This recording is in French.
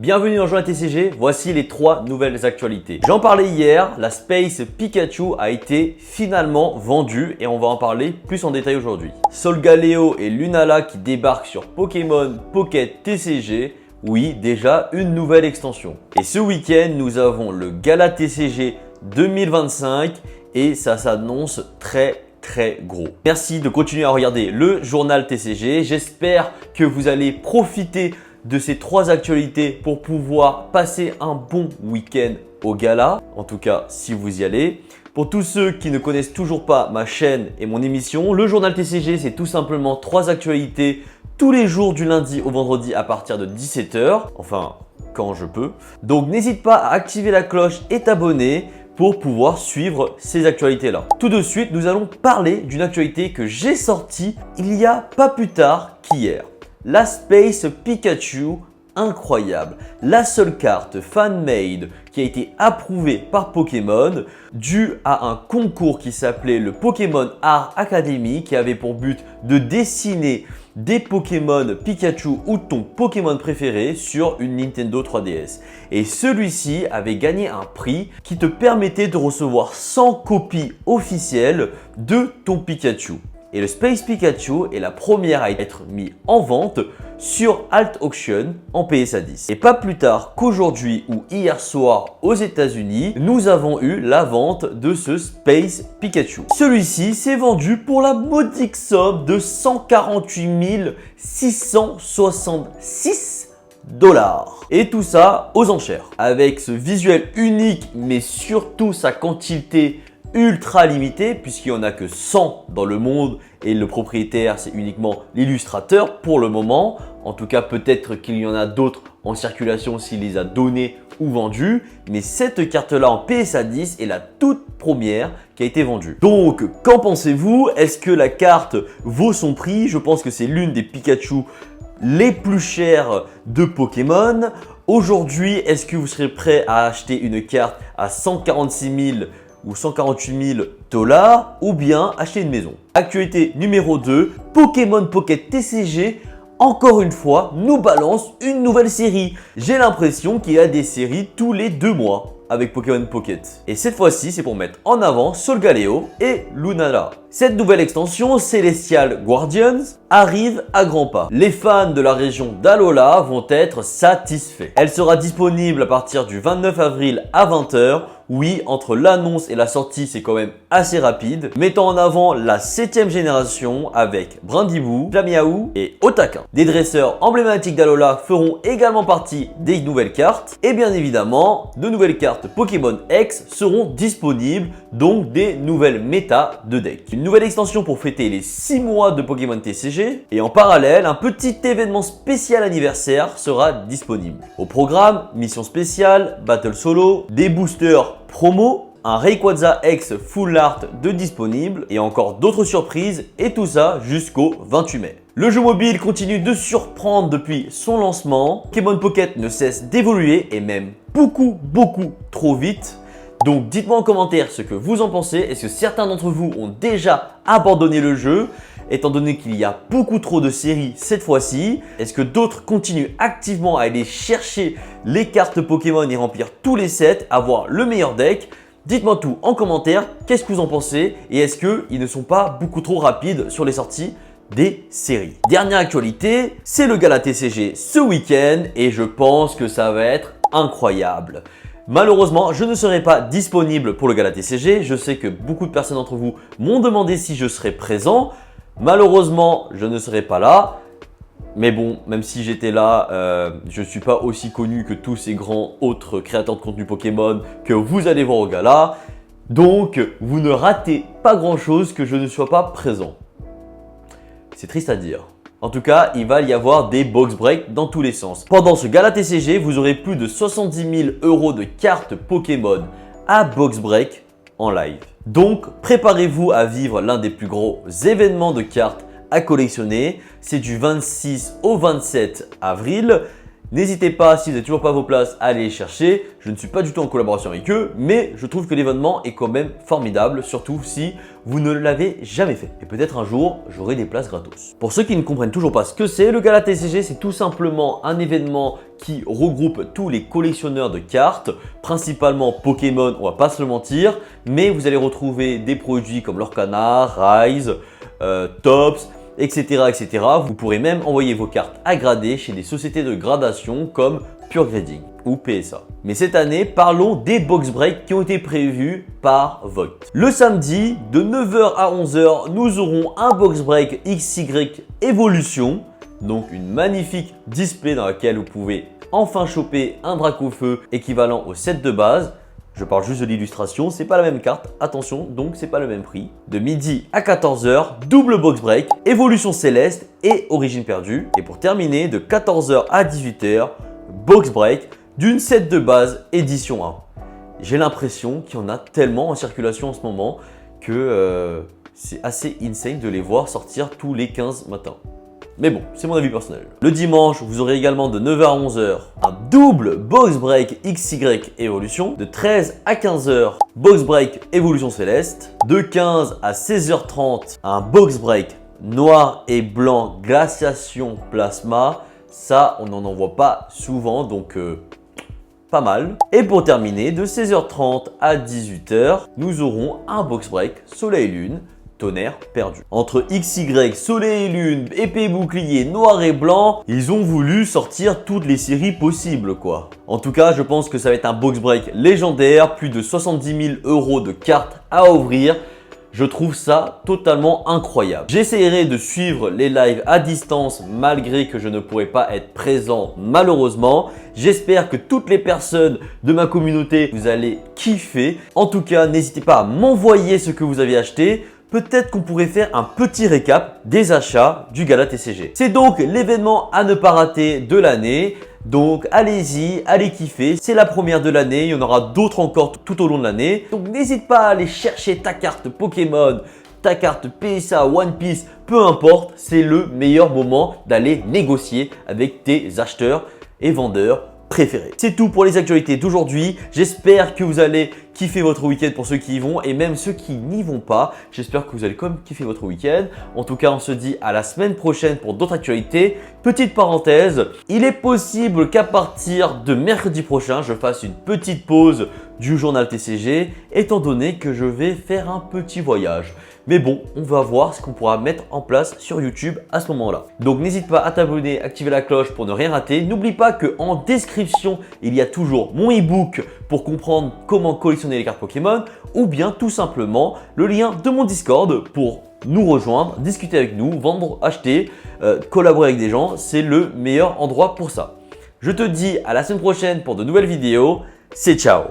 Bienvenue dans le journal TCG, voici les 3 nouvelles actualités. J'en parlais hier, la Space Pikachu a été finalement vendue et on va en parler plus en détail aujourd'hui. Solgaleo et Lunala qui débarquent sur Pokémon Pocket TCG. Oui, déjà une nouvelle extension. Et ce week-end, nous avons le Gala TCG 2025 et ça s'annonce très gros. Merci de continuer à regarder le journal TCG. J'espère que vous allez profiter de ces 3 actualités pour pouvoir passer un bon week-end au gala. En tout cas, si vous y allez. Pour tous ceux qui ne connaissent toujours pas ma chaîne et mon émission, le journal TCG, c'est tout simplement 3 actualités tous les jours du lundi au vendredi à partir de 17 h. Enfin, quand je peux. Donc, n'hésite pas à activer la cloche et t'abonner pour pouvoir suivre ces actualités-là. Tout de suite, nous allons parler d'une actualité que j'ai sortie il y a pas plus tard qu'hier. La Space Pikachu, incroyable. La seule carte fan-made qui a été approuvée par Pokémon due à un concours qui s'appelait le Pokémon Art Academy qui avait pour but de dessiner des Pokémon Pikachu ou ton Pokémon préféré sur une Nintendo 3DS. Et celui-ci avait gagné un prix qui te permettait de recevoir 100 copies officielles de ton Pikachu. Et le Space Pikachu est la première à être mis en vente sur Alt Auction en PSA 10. Et pas plus tard qu'aujourd'hui ou hier soir aux États-Unis, nous avons eu la vente de ce Space Pikachu. Celui-ci s'est vendu pour la modique somme de 148 666 $. Et tout ça aux enchères. Avec ce visuel unique, mais surtout sa quantité ultra limité puisqu'il n'y en a que 100 dans le monde et le propriétaire c'est uniquement l'illustrateur pour le moment. En tout cas peut-être qu'il y en a d'autres en circulation s'il les a donnés ou vendus, mais cette carte là en PSA 10 est la toute première qui a été vendue. Donc qu'en pensez-vous? Est-ce que la carte vaut son prix? Je pense que c'est l'une des Pikachu les plus chères de Pokémon. Aujourd'hui, est-ce que vous serez prêt à acheter une carte à 146 000 ou 148 000 $ ou bien acheter une maison? Actualité numéro 2, Pokémon Pocket TCG, encore une fois, nous balance une nouvelle série. J'ai l'impression qu'il y a des séries tous les 2 mois avec Pokémon Pocket. Et cette fois-ci, c'est pour mettre en avant Solgaleo et Lunala. Cette nouvelle extension, Celestial Guardians, arrive à grands pas. Les fans de la région d'Alola vont être satisfaits. Elle sera disponible à partir du 29 avril à 20 h. Oui, entre l'annonce et la sortie, c'est quand même assez rapide. Mettant en avant la 7e génération avec Brindibou, Flamiaou et Otaka. Des dresseurs emblématiques d'Alola feront également partie des nouvelles cartes. Et bien évidemment, de nouvelles cartes Pokémon X seront disponibles, donc des nouvelles méta de deck. Une nouvelle extension pour fêter les 6 mois de Pokémon TCG. Et en parallèle, un petit événement spécial anniversaire sera disponible. Au programme, mission spéciale, battle solo, des boosters promo, un Rayquaza X Full Art de disponible et encore d'autres surprises et tout ça jusqu'au 28 mai. Le jeu mobile continue de surprendre depuis son lancement. Pokémon Pocket ne cesse d'évoluer et même beaucoup trop vite. Donc dites-moi en commentaire ce que vous en pensez. Est-ce que certains d'entre vous ont déjà abandonné le jeu étant donné qu'il y a beaucoup trop de séries cette fois-ci? Est-ce que d'autres continuent activement à aller chercher les cartes Pokémon et remplir tous les sets, avoir le meilleur deck? Dites-moi tout en commentaire, qu'est-ce que vous en pensez et est-ce qu'ils ne sont pas beaucoup trop rapides sur les sorties des séries? Dernière actualité, c'est le Gala TCG ce week-end et je pense que ça va être incroyable. Malheureusement, je ne serai pas disponible pour le Gala TCG. Je sais que beaucoup de personnes d'entre vous m'ont demandé si je serais présent. Malheureusement, je ne serai pas là. Mais bon, même si j'étais là, je ne suis pas aussi connu que tous ces grands autres créateurs de contenu Pokémon que vous allez voir au gala. Donc, vous ne ratez pas grand-chose que je ne sois pas présent. C'est triste à dire. En tout cas, il va y avoir des box breaks dans tous les sens. Pendant ce gala TCG, vous aurez plus de 70 000 € de cartes Pokémon à box break en live. Donc, préparez-vous à vivre l'un des plus gros événements de cartes à collectionner. C'est du 26 au 27 avril. N'hésitez pas, si vous n'avez toujours pas vos places, à aller les chercher. Je ne suis pas du tout en collaboration avec eux, mais je trouve que l'événement est quand même formidable, surtout si vous ne l'avez jamais fait. Et peut-être un jour, j'aurai des places gratos. Pour ceux qui ne comprennent toujours pas ce que c'est, le Gala TCG, c'est tout simplement un événement qui regroupe tous les collectionneurs de cartes, principalement Pokémon, on va pas se le mentir, mais vous allez retrouver des produits comme Lorcana, Rise, Tops, etc., etc. Vous pourrez même envoyer vos cartes à grader chez des sociétés de gradation comme Pure Grading ou PSA. Mais cette année, parlons des box breaks qui ont été prévus par Vogt. Le samedi, de 9h à 11h, nous aurons un box break XY Evolution, donc une magnifique display dans laquelle vous pouvez enfin choper un Dracofeu équivalent au set de base. Je parle juste de l'illustration, c'est pas la même carte, attention, donc c'est pas le même prix. De midi à 14h, double box break, Évolution Céleste et Origine Perdue. Et pour terminer, de 14h à 18h, box break d'une set de base édition 1. J'ai l'impression qu'il y en a tellement en circulation en ce moment que c'est assez insane de les voir sortir tous les 15 matins. Mais bon, c'est mon avis personnel. Le dimanche, vous aurez également de 9h à 11h un double box break XY Evolution. De 13 à 15h, box break Évolution Céleste. De 15 à 16h30, un box break noir et blanc Glaciation Plasma. Ça, on n'en envoie pas souvent, donc pas mal. Et pour terminer, de 16h30 à 18h, nous aurons un box break Soleil et Lune. Tonnerre perdu. Entre XY, Soleil et Lune, épée bouclier, noir et blanc, ils ont voulu sortir toutes les séries possibles quoi. En tout cas, je pense que ça va être un box break légendaire, plus de 70 000 € de cartes à ouvrir. Je trouve ça totalement incroyable. J'essaierai de suivre les lives à distance malgré que je ne pourrai pas être présent malheureusement. J'espère que toutes les personnes de ma communauté, vous allez kiffer. En tout cas, n'hésitez pas à m'envoyer ce que vous avez acheté. Peut-être qu'on pourrait faire un petit récap des achats du Gala TCG. C'est donc l'événement à ne pas rater de l'année. Donc allez-y, allez kiffer. C'est la première de l'année. Il y en aura d'autres encore tout au long de l'année. Donc n'hésite pas à aller chercher ta carte Pokémon, ta carte PSA, One Piece, peu importe. C'est le meilleur moment d'aller négocier avec tes acheteurs et vendeurs préférés. C'est tout pour les actualités d'aujourd'hui. J'espère que vous allez kiffer votre week-end pour ceux qui y vont et même ceux qui n'y vont pas. J'espère que vous allez quand même kiffer votre week-end. En tout cas, on se dit à la semaine prochaine pour d'autres actualités. Petite parenthèse, il est possible qu'à partir de mercredi prochain, je fasse une petite pause du journal TCG étant donné que je vais faire un petit voyage. Mais bon, on va voir ce qu'on pourra mettre en place sur YouTube à ce moment-là. Donc n'hésite pas à t'abonner, activer la cloche pour ne rien rater. N'oublie pas qu'en description, il y a toujours mon e-book pour comprendre comment collectionner les cartes Pokémon ou bien tout simplement le lien de mon Discord pour nous rejoindre, discuter avec nous, vendre, acheter, collaborer avec des gens. C'est le meilleur endroit pour ça. Je te dis à la semaine prochaine pour de nouvelles vidéos. C'est ciao!